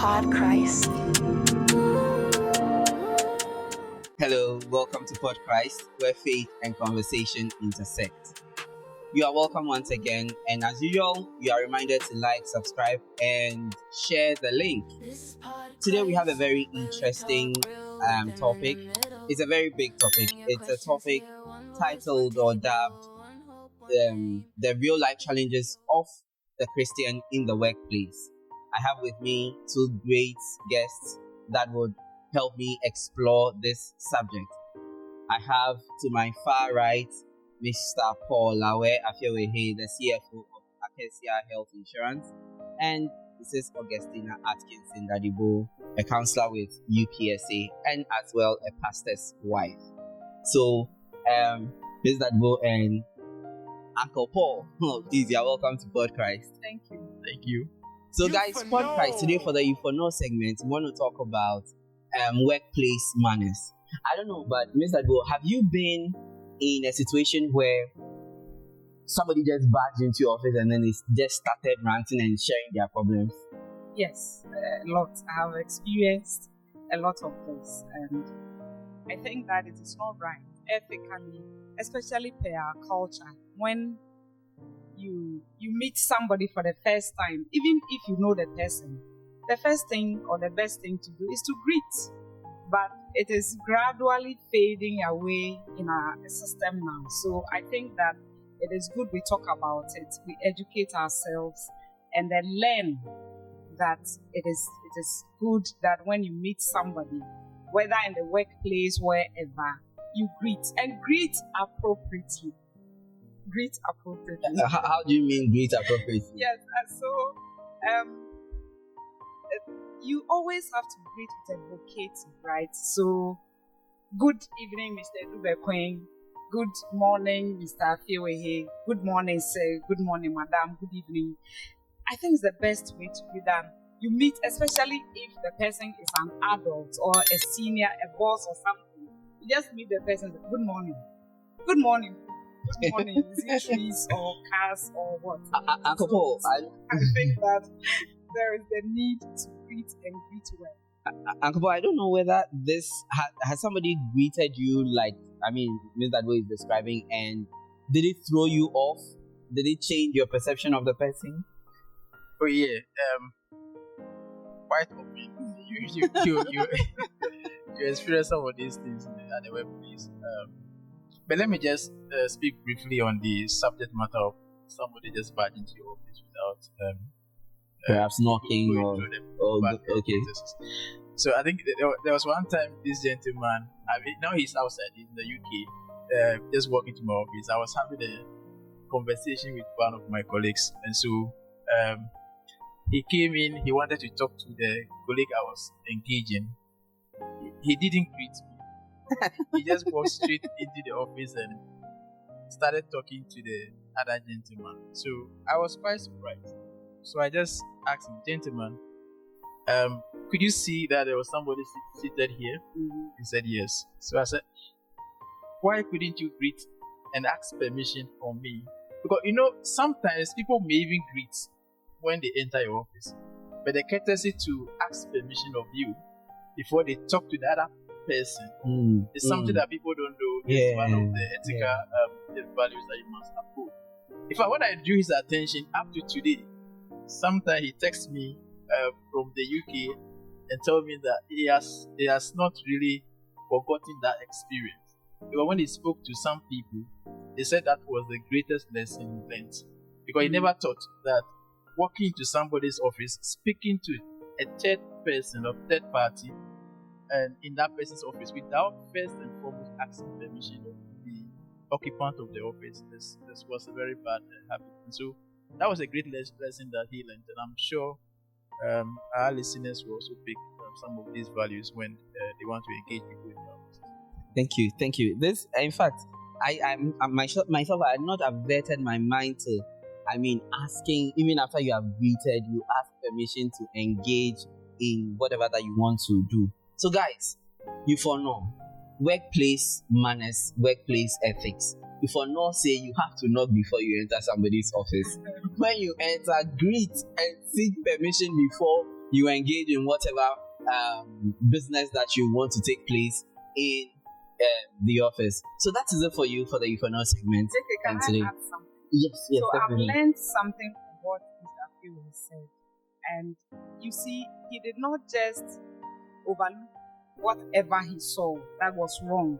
PodChrist. Hello, welcome to PodChrist, where faith and conversation intersect. You are welcome once again, and as usual, you are reminded to like, subscribe, and share the link. Today we have a very interesting topic. It's a very big topic. It's a topic titled or dubbed the real life challenges of the Christian in the workplace. I have with me two great guests that would help me explore this subject. I have to my far right Mr. Paul Lawe Afewehe, the CFO of Acacia Health Insurance, and this is Augustina Atkinson Dadibo, a counselor with UPSA and as well a pastor's wife. So, Ms. Dadibo and Uncle Paul, please, you're welcome to PodChrist. Thank you. Thank you. So, guys, PodChrist today for the You For Know segment, we want to talk about workplace manners. I don't know, but Ms. Dadibo, have you been in a situation where somebody just barged into your office and then they just started ranting and sharing their problems? Yes, a lot. I have experienced a lot of this, and I think that it is not right ethically, especially per our culture. When you meet somebody for the first time, even if you know the person, the first thing or the best thing to do is to greet. But it is gradually fading away in our system now. So I think that it is good we talk about it, we educate ourselves, and then learn that it is good that when you meet somebody, whether in the workplace, wherever, you greet and greet appropriately. Greet appropriately. How do you mean greet appropriately? Yes, and so you always have to greet with a vocative, right? So, good evening, Mr. Dubekwen. Good morning, Mr. Afewehe. Good morning, sir. Good morning, madam. Good evening. I think it's the best way to be done. You meet, especially if the person is an adult or a senior, a boss or something. You just meet the person, good morning. Good morning. Good morning. Is it trees or cars or what? Uncle Paul, I think that there is the need to greet and greet well. Uncle Paul, I don't know whether this has somebody greeted you like, I mean, Ms. Dadwo is describing, and did it throw you off? Did it change your perception of the person? Oh yeah, quite often you experience some of these things at the workplace. But let me just speak briefly on the subject matter of somebody just barging into your office without perhaps knocking or okay. So I think there was one time this gentleman, I mean, now he's outside in the UK, just walking to my office. I was having a conversation with one of my colleagues, and so he came in. He wanted to talk to the colleague I was engaging. He didn't greet me. He just walked straight into the office and started talking to the other gentleman. So I was quite surprised. So I just asked him, gentleman, could you see that there was somebody seated here? Mm-hmm. He said yes. So I said, why couldn't you greet and ask permission from me? Because sometimes people may even greet when they enter your office, but the courtesy to ask permission of you before they talk to the other person is something that people don't know. It's one of the ethical values that you must uphold. In fact, when I drew his attention up to today, sometimes he texts me from the UK and tells me that he has not really forgotten that experience. Because when he spoke to some people, he said that was the greatest lesson he learned. Because he never thought that walking into somebody's office, speaking to a third person or third party, and in that person's office without first and foremost asking permission of the occupant of the office, this was a very bad habit. And so that was a great lesson that he learned, and I'm sure our listeners will also pick some of these values when they want to engage people in their office. Thank you. This, in fact, I'm myself, I had not averted my mind to, asking, even after you have greeted, you ask permission to engage in whatever that you want to do. So guys, you for know, workplace manners, workplace ethics. You for not say you have to knock before you enter somebody's office. When you enter, greet and seek permission before you engage in whatever business that you want to take place in the office. So that is it for you for the If or Not segment. Okay, can today. I add something? Yes, So definitely. I've learned something from what Mr. Phil said. And you see, he did not just overlook whatever he saw that was wrong.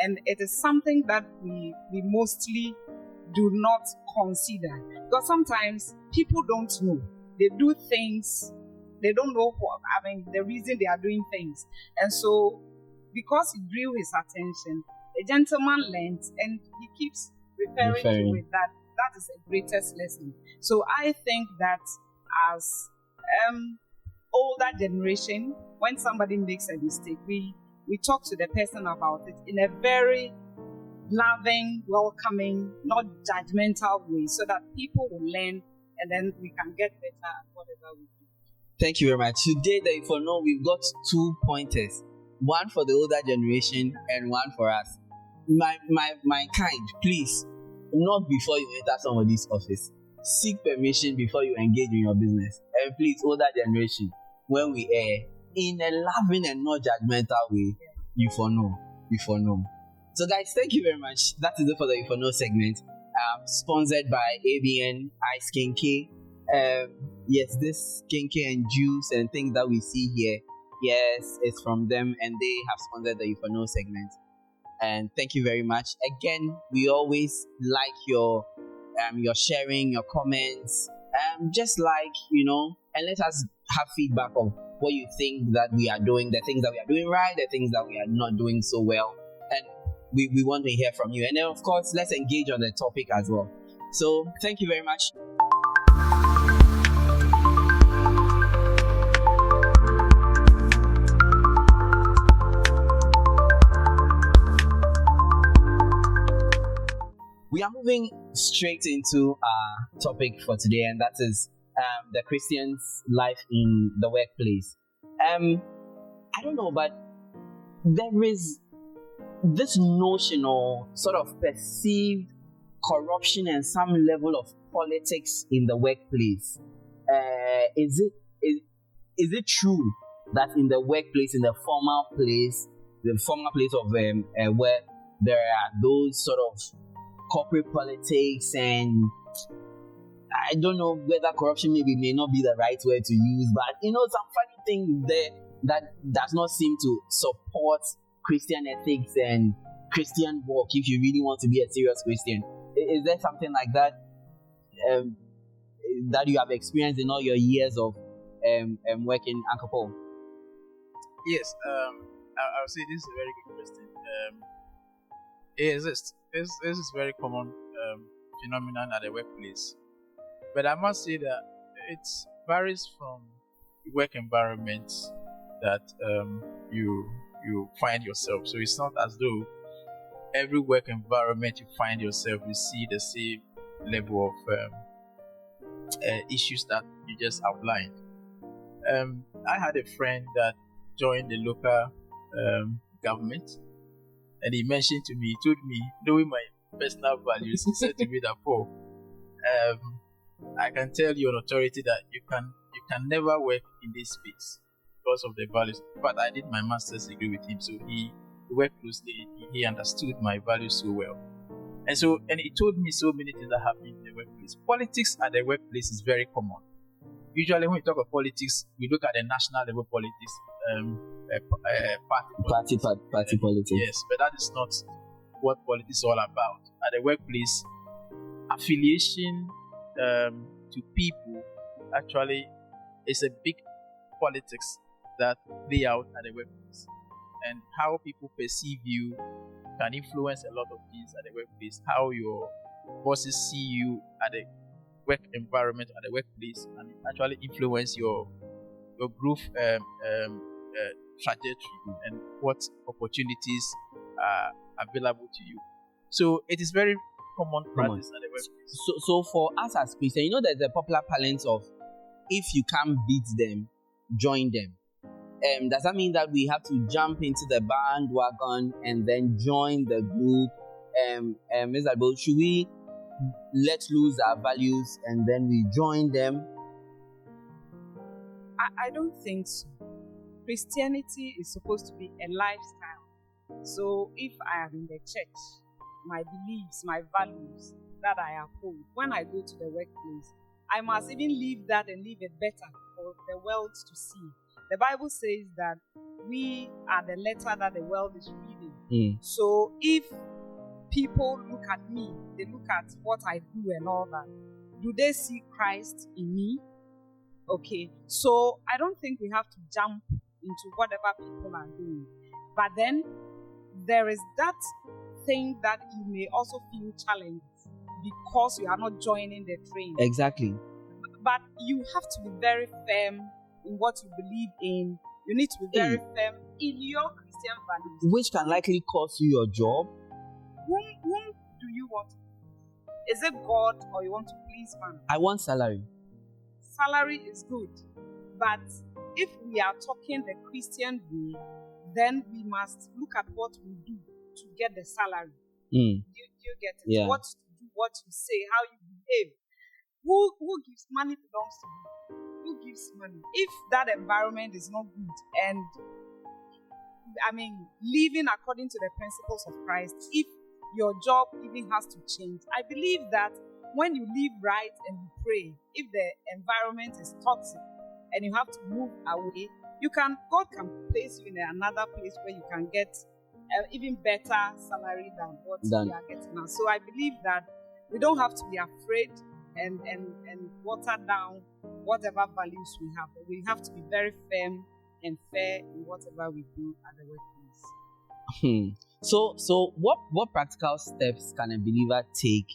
And it is something that we mostly do not consider. Because sometimes people don't know. They do things, they don't know the reason they are doing things. And so, because it drew his attention, the gentleman learned, and he keeps referring to it that is the greatest lesson. So I think that as older generation, when somebody makes a mistake, we talk to the person about it in a very loving, welcoming, not judgmental way, so that people will learn, and then we can get better at whatever we do. Thank you very much. Today, the If or Not, we've got 2 pointers. One for the older generation and one for us. My kind, please, not before you enter somebody's office. Seek permission before you engage in your business. And please, older generation, when we err in a loving and not judgmental way, you for know. So guys, thank you very much. That is it for the If or Not segment. Sponsored by ABN Ice Kinky. Yes, this kinky and juice and things that we see here, yes, it's from them, and they have sponsored the If or Not segment. And thank you very much. Again, we always like your sharing, your comments, just like, and let us have feedback of what you think that we are doing, the things that we are doing right, the things that we are not doing so well, and we want to hear from you. And then, of course, let's engage on the topic as well. So thank you very much. We are moving straight into our topic for today, and that is the Christian's life in the workplace. I don't know, but there is this notion or sort of perceived corruption and some level of politics in the workplace. Is it true that in the workplace, in the formal place of where there are those sort of corporate politics, and I don't know whether corruption may not be the right word to use, but some funny thing there that does not seem to support Christian ethics and Christian walk if you really want to be a serious Christian. Is there something like that that you have experienced in all your years of working, Uncle Paul? Yes, I would say this is a very good question. It exists. This is very common phenomenon at the workplace. But I must say that it varies from the work environment that you find yourself. So it's not as though every work environment you find yourself, you see the same level of issues that you just outlined. I had a friend that joined the local government, and he mentioned to me, he told me, knowing my personal values, he said to me that, Paul, I can tell you on authority that you can never work in this space because of the values. But I did my master's degree with him, so he worked closely. He understood my values so well, and he told me so many things that happen in the workplace. Politics at the workplace is very common. Usually, when we talk of politics, we look at the national level politics, Party politics. Yes, but that is not what politics is all about. At the workplace, affiliation to people actually is a big politics that play out at the workplace, and how people perceive you can influence a lot of things at the workplace. How your bosses see you at the work environment at the workplace, and it actually influence your growth trajectory and what opportunities are available to you. So it is very common practice at the workplace. So for us as Christians, there's a popular parlance of, if you can't beat them, join them. Does that mean that we have to jump into the bandwagon and then join the group? Ms. Albo, should we let loose our values and then we join them? I don't think so. Christianity is supposed to be a lifestyle. So if I am in the church, my beliefs, my values that I uphold, when I go to the workplace, I must even live that and live it better for the world to see. The Bible says that we are the letter that the world is reading. So if people look at me, they look at what I do and all that, do they see Christ in me? Okay, so I don't think we have to jump into whatever people are doing. But then there is that thing that you may also feel challenged because you are not joining the train. Exactly. But you have to be very firm in what you believe in. You need to be very firm in your Christian values. Which can likely cost you your job. Whom do you want to please? Is it God or you want to please man? I want salary. Salary is good. But if we are talking the Christian way, then we must look at what we do to get the salary. Do you get it? Yeah. What to do, what you say, how you behave. Who gives money belongs to you. Who gives money? If that environment is not good and living according to the principles of Christ, if your job even has to change, I believe that when you live right and you pray, if the environment is toxic and you have to move away, God can place you in another place where you can get even better salary than what you are getting now. So I believe that we don't have to be afraid and water down whatever values we have. But we have to be very firm and fair in whatever we do at the workplace. So what practical steps can a believer take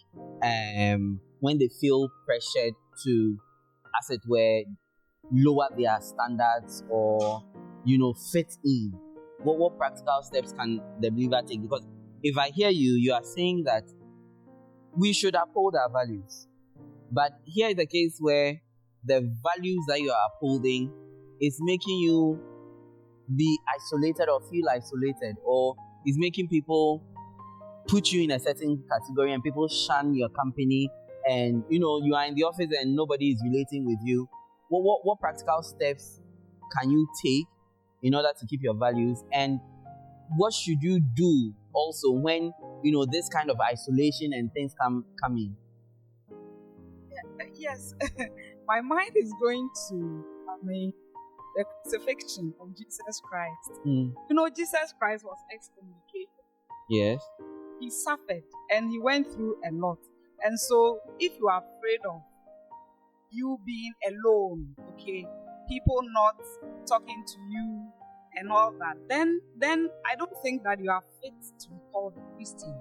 when they feel pressured to, as it were, lower their standards or fit in? What practical steps can the believer take? Because if I hear you are saying that we should uphold our values, but here is the case where the values that you are upholding is making you be isolated or feel isolated, or is making people put you in a certain category and people shun your company, and you are in the office and nobody is relating with you. What practical steps can you take in order to keep your values, and what should you do also when this kind of isolation and things come in? Yes, my mind is going to the crucifixion of Jesus Christ. Jesus Christ was excommunicated. Yes. He suffered and he went through a lot. And so if you are afraid of you being alone, okay, people not talking to you and all that, then I don't think that you are fit to be called a Christian.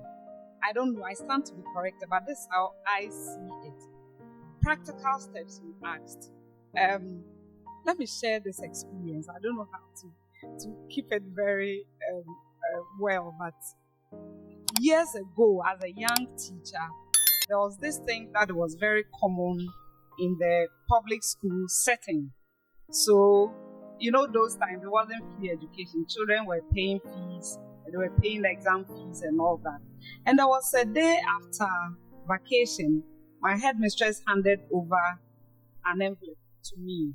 I don't know, I stand to be corrected, but this is how I see it. Practical steps you asked. Let me share this experience. I don't know how to keep it very well, but years ago, as a young teacher, there was this thing that was very common in the public school setting. So, those times there wasn't free education. Children were paying fees, they were paying exam fees and all that. And there was a day after vacation, my headmistress handed over an envelope to me.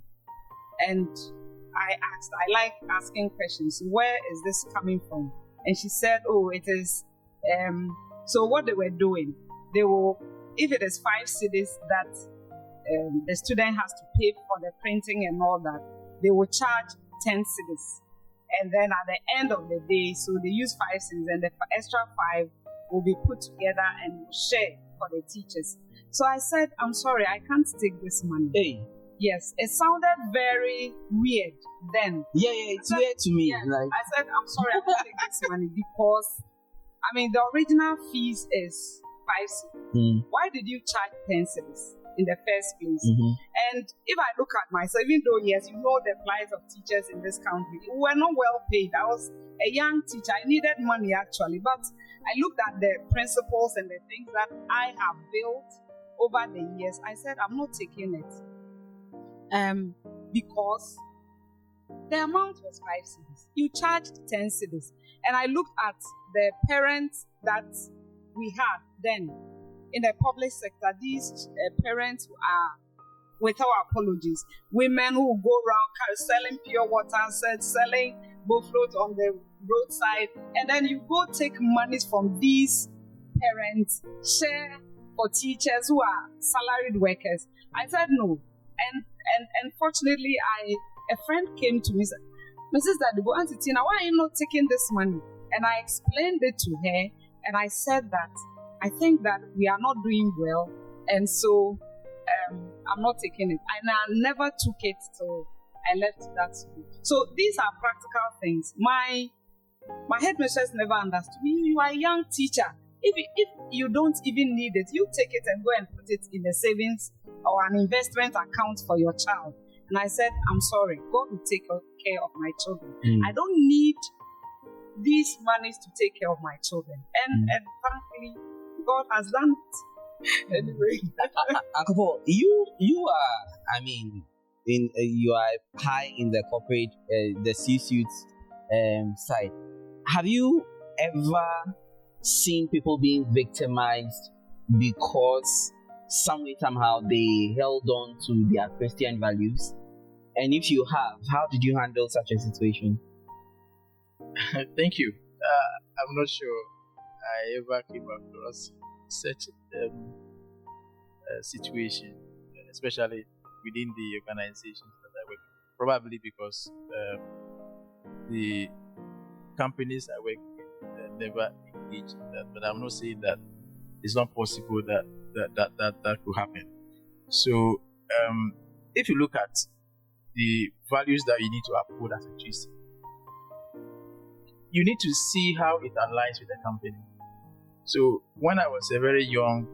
And I asked, I like asking questions, where is this coming from? And she said, it is, so what they were doing, they will, if it is 5 cedis that the student has to pay for the printing and all that, they will charge 10 cedis. And then at the end of the day, so they use 5 cedis and the extra 5 will be put together and shared for the teachers. So I said, I'm sorry, I can't take this money. Hey. Yes, it sounded very weird then. Yeah, it's weird to me. Yeah, I said, I'm sorry, I can't take this money because, the original fees is 5 cedis. Why did you charge 10 cedis in the first place? And if I look at myself, even though, yes, the plight of teachers in this country, we were not well paid. I was a young teacher. I needed money actually, but I looked at the principles and the things that I have built over the years. I said, I'm not taking it. Because the amount was 5 cedis. You charged 10 cedis. And I looked at the parents that we had then in the public sector. These parents who are with our apologies, women who go around selling pure water, selling buffaloes on the roadside, and then you go take monies from these parents, share for teachers who are salaried workers. I said no. And fortunately, a friend came to me and said, Mrs. Dadibo, Auntie Tina, why are you not taking this money? And I explained it to her, and I said that I think that we are not doing well, and so I'm not taking it. And I never took it till I left that school. So these are practical things. My headmistress never understood me. You are a young teacher. If you don't even need it, you take it and go and put it in a savings or an investment account for your child. And I said, I'm sorry, God will take care of my children. I don't need these monies to take care of my children. And thankfully, God has done it. Anyway. Uncle Paul, you are, I mean, you are high in the corporate, the C-suite side. Have you ever seen people being victimized because somehow they held on to their Christian values? And if you have, how did you handle such a situation? Thank you. I'm not sure I ever came across such a situation, especially within the organizations that I work with. Probably because the companies I work with never engage in that. But I'm not saying that it's not possible that could happen. So if you look at the values that you need to uphold as a Christian, you need to see how it aligns with the company. So when I was a very young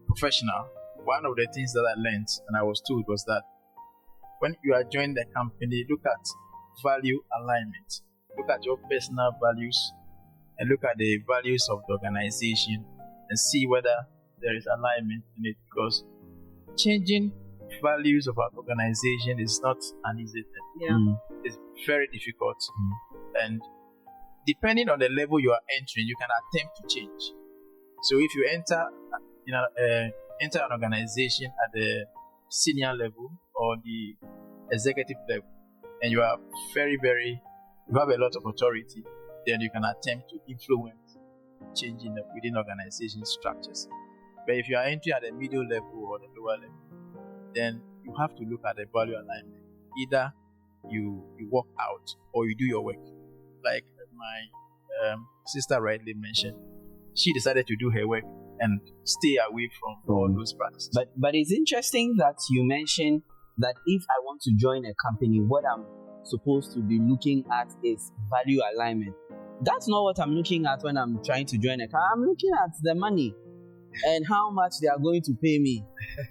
professional, one of the things that I learned and I was told was that when you are joining the company, look at value alignment. Look at your personal values and look at the values of the organization and see whether there is alignment in it, because changing values of our organization is not an easy thing. It's very difficult. And depending on the level you are entering, you can attempt to change. So if you enter an organization at the senior level or the executive level, and you are you have a lot of authority, then you can attempt to influence changing within organization structures. But if you are entering at the middle level or the lower level, then you have to look at the value alignment. Either you walk out or you do your work. Like my sister rightly mentioned, she decided to do her work and stay away from all those practices. But it's interesting that you mentioned that if I want to join a company, what I'm supposed to be looking at is value alignment. That's not what I'm looking at when I'm trying to join a company. I'm looking at the money and how much they are going to pay me,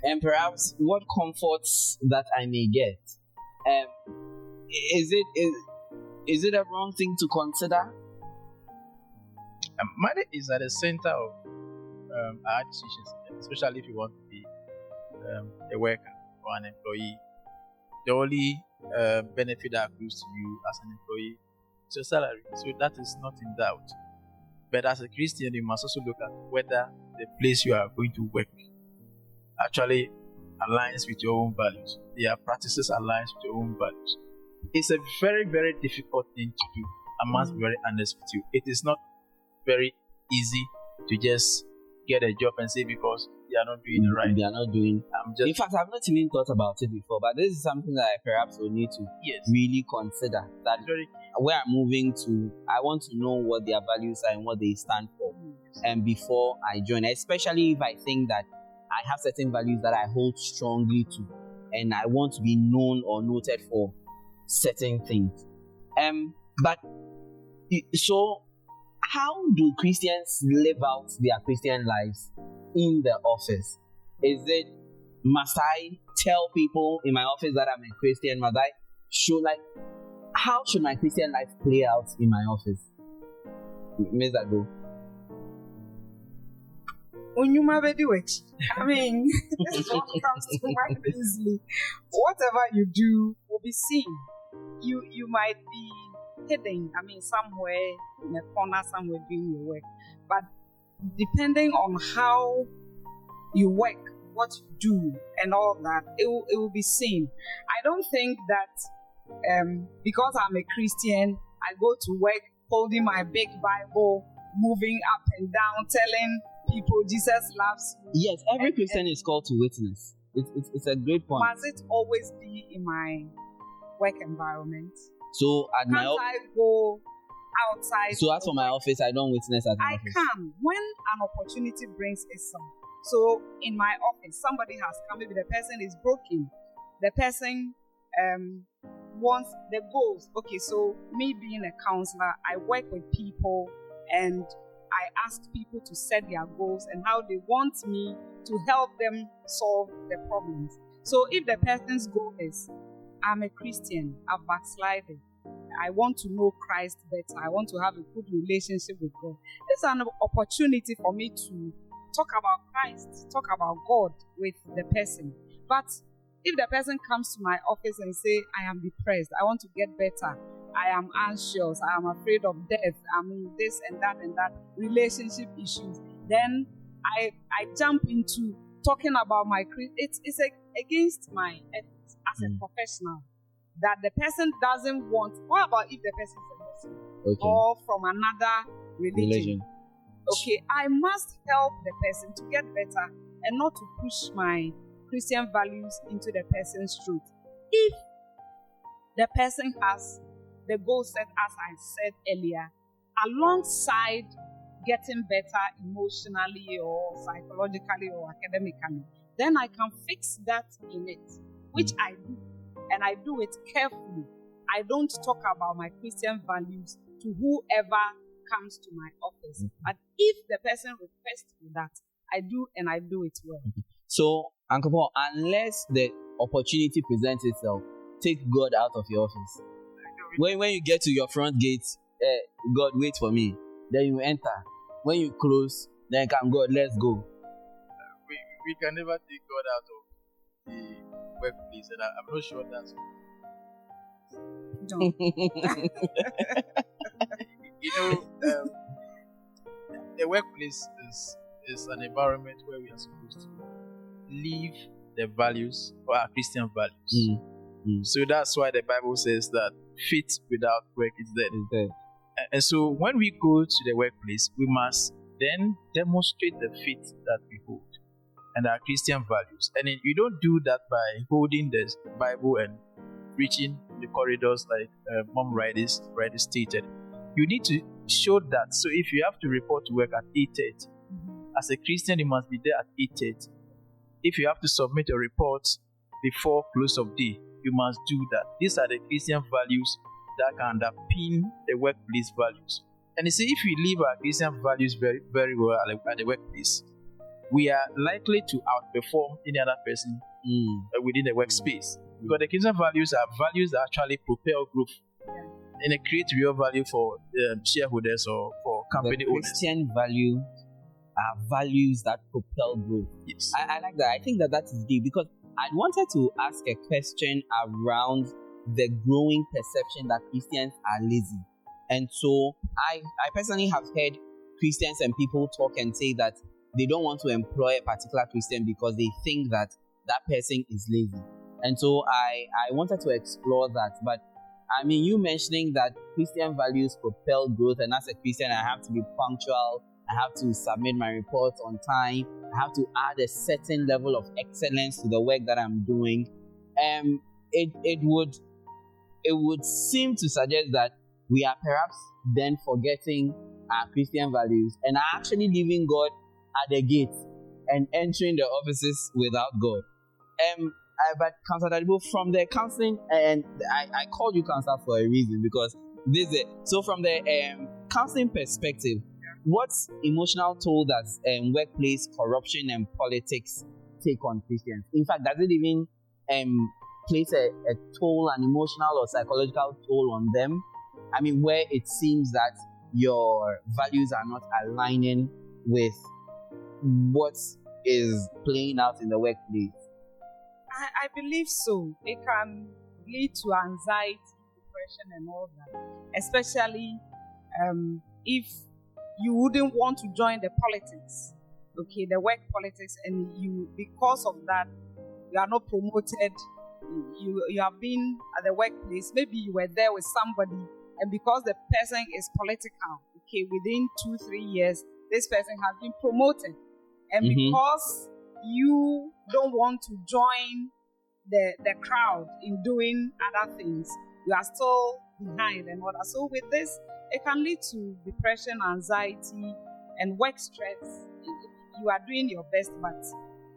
and perhaps what comforts that I may get. Is it a wrong thing to consider? Money is at the center of our decisions, especially if you want to be a worker or an employee. The only benefit that accrues to you as an employee is your salary, so that is not in doubt. But as a Christian, you must also look at whether the place you are going to work actually aligns with your own values. Their practices aligns with your own values. It's a very, very difficult thing to do. I must be very honest with you. It is not very easy to just get a job and say because they are not doing it right. They are not doing. In fact, I've not even thought about it before, but this is something that I perhaps will need to really consider. That where I'm moving to, I want to know what their values are and what they stand for, and before I join, especially if I think that I have certain values that I hold strongly to, and I want to be known or noted for certain things. But so, how do Christians live out their Christian lives in the office? Must I tell people in my office that I'm a Christian? How should my Christian life play out in my office? Ms. Dago. I mean, this one comes to mind easily. Whatever you do will be seen. You might be hidden, somewhere in a corner, somewhere doing your work. But depending on how you work what you do and all that, it will be seen. I don't think that because I'm a Christian, I go to work holding my big Bible, moving up and down, telling people Jesus loves you. Yes, every Christian is called to witness. It's a great point. Must it always be in my work environment? So at my Can't I go outside? So as for my office, I don't witness at my office. I can when an opportunity brings itself. So in my office, somebody has come. Maybe the person is broken. The person wants the goals. Okay, so me being a counselor, I work with people and I ask people to set their goals and how they want me to help them solve the problems. So if the person's goal is, I'm a Christian, I've backslided, I want to know Christ better, I want to have a good relationship with God, it's an opportunity for me to talk about Christ, talk about God with the person. But if the person comes to my office and say, I am depressed, I want to get better, I am anxious, I am afraid of death, I'm in this and that, relationship issues, then I jump into talking about my it's against my ethics as a professional that the person doesn't want. What about if the person is a Muslim or from another religion? Okay, I must help the person to get better and not to push my Christian values into the person's truth. If the person has the goal set, as I said earlier, alongside getting better emotionally or psychologically or academically, then I can fix that in it, which I do. And I do it carefully. I don't talk about my Christian values to whoever comes to my office. But if the person requests that, I do, and I do it well. So, Uncle Paul, unless the opportunity presents itself, take God out of your office. When you get to your front gate, God, wait for me. Then you enter. When you close, then come, God, let's go. We can never take God out of the workplace, and I'm not sure that's. Don't. The workplace is an environment where we are supposed to live the values, or our Christian values. So that's why the Bible says that faith without work is dead. And so when we go to the workplace, we must then demonstrate the faith that we hold and our Christian values. And you don't do that by holding the Bible and preaching the corridors like Mom rightly stated. You need to show that. So if you have to report to work at 8:30, as a Christian, you must be there at 8:30. If you have to submit a report before close of day, you must do that. These are the Christian values that can underpin the workplace values. And you see, if we live our Christian values very, very well at the workplace, we are likely to outperform any other person within the workspace. Because the Christian values are values that actually propel growth and they create real value for shareholders or for company owners. Christian value are values that propel growth. Yes. I like that. I think that is deep because I wanted to ask a question around the growing perception that Christians are lazy. And so I personally have heard Christians and people talk and say that they don't want to employ a particular Christian because they think that person is lazy. And so I wanted to explore that. But I mean, you mentioning that Christian values propel growth, and as a Christian, I have to be punctual, I have to submit my reports on time, I have to add a certain level of excellence to the work that I'm doing. It would seem to suggest that we are perhaps then forgetting our Christian values and are actually leaving God at the gate and entering the offices without God. But Counselor Dadibo, from the counseling, and I called you counselor for a reason because this is it. So from the counseling perspective, what's emotional toll does workplace corruption and politics take on Christians? In fact, does it even place a toll, an emotional or psychological toll on them? I mean, where it seems that your values are not aligning with what is playing out in the workplace? I believe so. It can lead to anxiety, depression, and all that. Especially if you wouldn't want to join the politics okay, the work politics, and you, because of that, you are not promoted. You have been at the workplace. Maybe you were there with somebody, and because the person is political, okay, within 2-3 years, this person has been promoted, and because you don't want to join the crowd in doing other things, you are still behind and all that. So with this, it can lead to depression, anxiety, and work stress. You are doing your best, but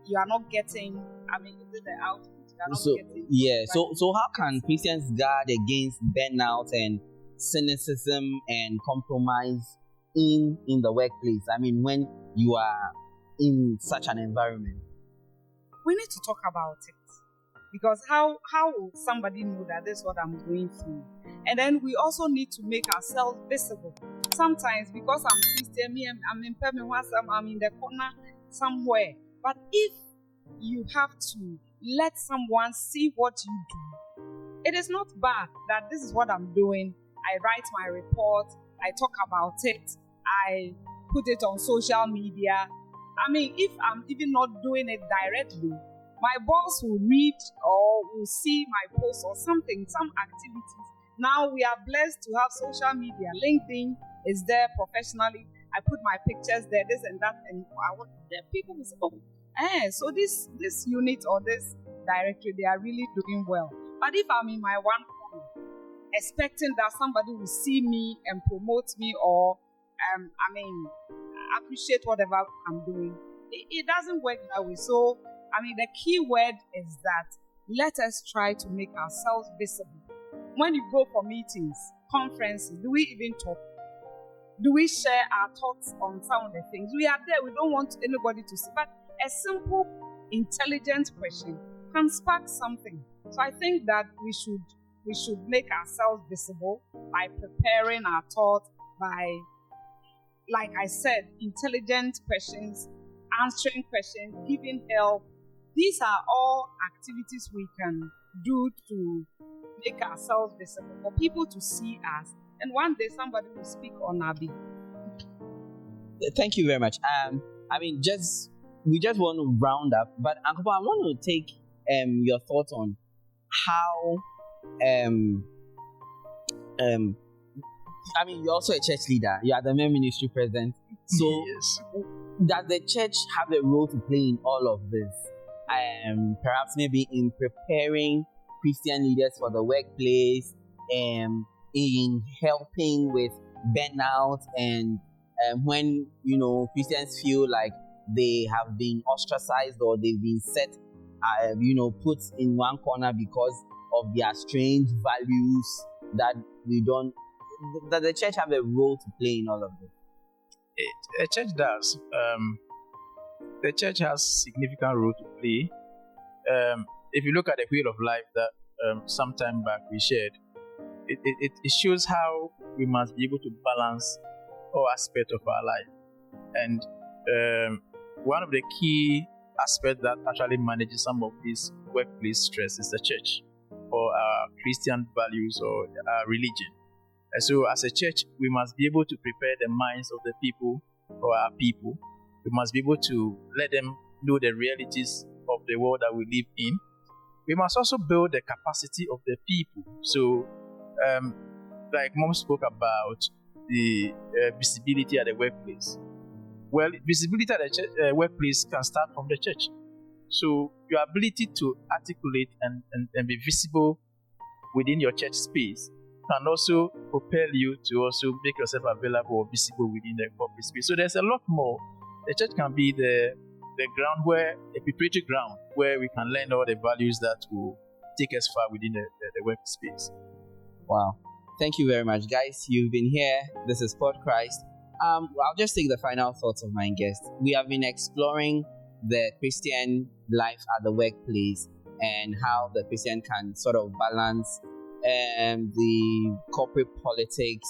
you are not getting, the output. You are not getting. So how can Christians guard against burnout and cynicism and compromise in the workplace? When you are in such an environment, we need to talk about it, because how will somebody know that this is what I'm going through? And then we also need to make ourselves visible. Sometimes, because I'm Christian, I'm in I'm in the corner somewhere. But if you have to let someone see what you do, it is not bad that this is what I'm doing. I write my report, I talk about it, I put it on social media. If I'm even not doing it directly, my boss will read or will see my post or something, some activities. Now we are blessed to have social media. LinkedIn is there professionally. I put my pictures there, this and that, and people will say, so this unit or this directory, they are really doing well. But if I'm in my one corner, expecting that somebody will see me and promote me or appreciate whatever I'm doing, it doesn't work that way. So the key word is that let us try to make ourselves visible. When you go for meetings, conferences, do we even talk? Do we share our thoughts on some of the things? We are there, we don't want anybody to see. But a simple, intelligent question can spark something. So I think that we should make ourselves visible by preparing our thoughts, by, like I said, intelligent questions, answering questions, giving help. These are all activities we can do to make ourselves visible, for people to see us. And one day somebody will speak on our behalf. Thank you very much. We just want to round up, but Uncle Paul, I want to take your thoughts on how you're also a church leader. You are the main ministry president. So yes. Does the church have a role to play in all of this? Perhaps maybe in preparing Christian leaders for the workplace, in helping with burnout, and when Christians feel like they have been ostracized or they've been set, put in one corner because of their strange values that Does the church have a role to play in all of this? The church does. The church has significant role to play. If you look at the wheel of life that some time back we shared, it shows how we must be able to balance all aspects of our life. And one of the key aspects that actually manages some of this workplace stress is the church, or our Christian values, or our religion. And so as a church, we must be able to prepare the minds of the people, or our people. We must be able to let them know the realities of the world that we live in. We must also build the capacity of the people. So, like Mom spoke about the visibility at the workplace. Well, visibility at the workplace can start from the church. So, your ability to articulate and be visible within your church space can also propel you to also make yourself available or visible within the corporate space. So, there's a lot more. The church can be the ground a preparatory ground where we can learn all the values that will take us far within the workspace. Wow. Thank you very much, guys. You've been here. This is PodChrist. I'll just take the final thoughts of my guest. We have been exploring the Christian life at the workplace and how the Christian can sort of balance the corporate politics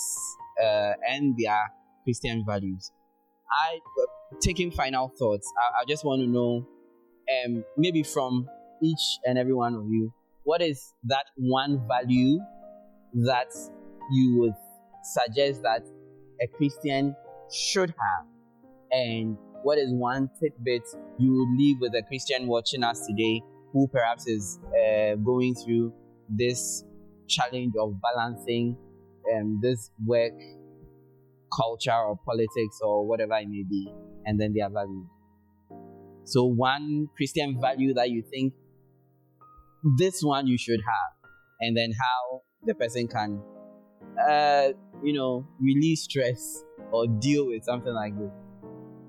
and their Christian values. Taking final thoughts, I just want to know, maybe from each and every one of you, what is that one value that you would suggest that a Christian should have, and what is one tidbit you would leave with a Christian watching us today who perhaps is going through this challenge of balancing this work culture or politics or whatever it may be, and then their values? So one Christian value that you think this one you should have, and then how the person can release stress or deal with something like this.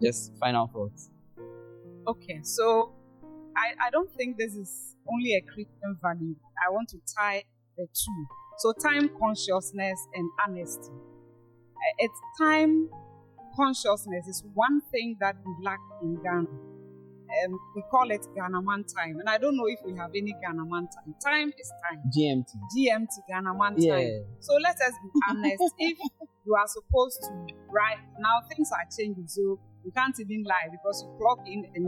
Just final thoughts. Okay, so I don't think this is only a Christian value. I want to tie the two. So time consciousness and honesty. It's time consciousness is one thing that we lack in Ghana. We call it Ghana man time, and I don't know if we have any Ghana man time. Time is time. GMT Ghana man time. So let us be honest. If you are supposed to write now, things are changing, so you can't even lie because you clock in and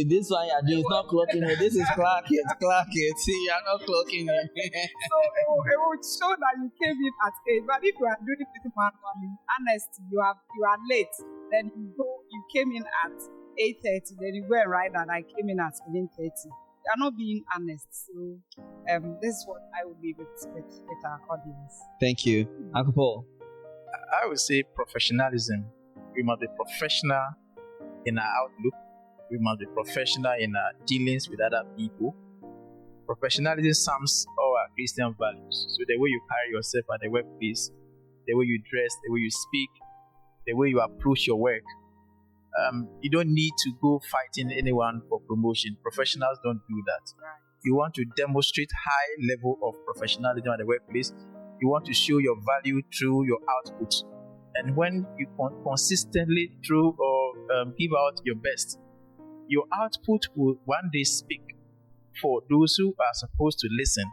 this one you're doing is not clocking in. This is clock it. See, you're not clocking in. So it would show that you came in at 8. But if you are doing it manually, honestly, you are late. Then you came in at 8:30. Then you go and write that I came in at 7:30. You are not being honest. So this is what I would leave with our audience. Thank you, Uncle Paul. I would say professionalism. We must be professional in our outlook. We must be professional in our dealings with other people. Professionalism sums all our Christian values. So the way you carry yourself at the workplace, the way you dress, the way you speak, the way you approach your work. You don't need to go fighting anyone for promotion. Professionals don't do that. You want to demonstrate high level of professionalism at the workplace. You want to show your value through your output. And when you consistently through or give out your best, your output will one day speak for those who are supposed to listen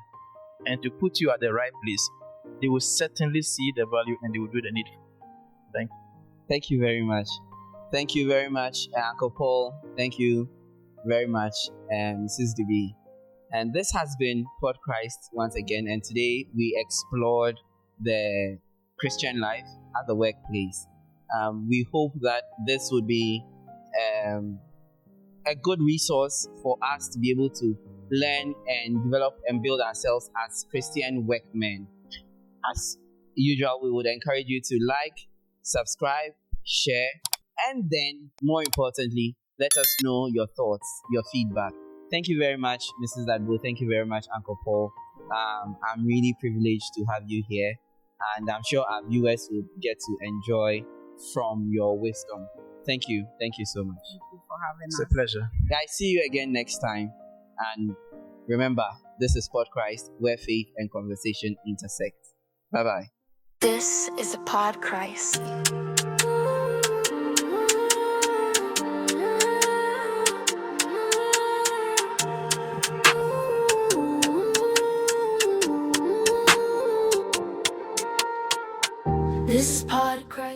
and to put you at the right place. They will certainly see the value and they will do the needful. Thank you. Thank you very much. Thank you very much, Uncle Paul. Thank you very much, Mrs. DB. And this has been PodChrist once again. And today we explored the Christian life at the workplace. We hope that this would be a good resource for us to be able to learn and develop and build ourselves as Christian workmen. As usual, we would encourage you to like, subscribe, share, and then, more importantly, let us know your thoughts, your feedback. Thank you very much, Mrs. Dadbo. Thank you very much, Uncle Paul. I'm really privileged to have you here, and I'm sure our viewers will get to enjoy from your wisdom. Thank you. Thank you so much. Thank you for having us. It's a pleasure. Guys, see you again next time. And remember, this is PodChrist, where faith and conversation intersect. Bye-bye. This is a PodChrist. This PodChrist.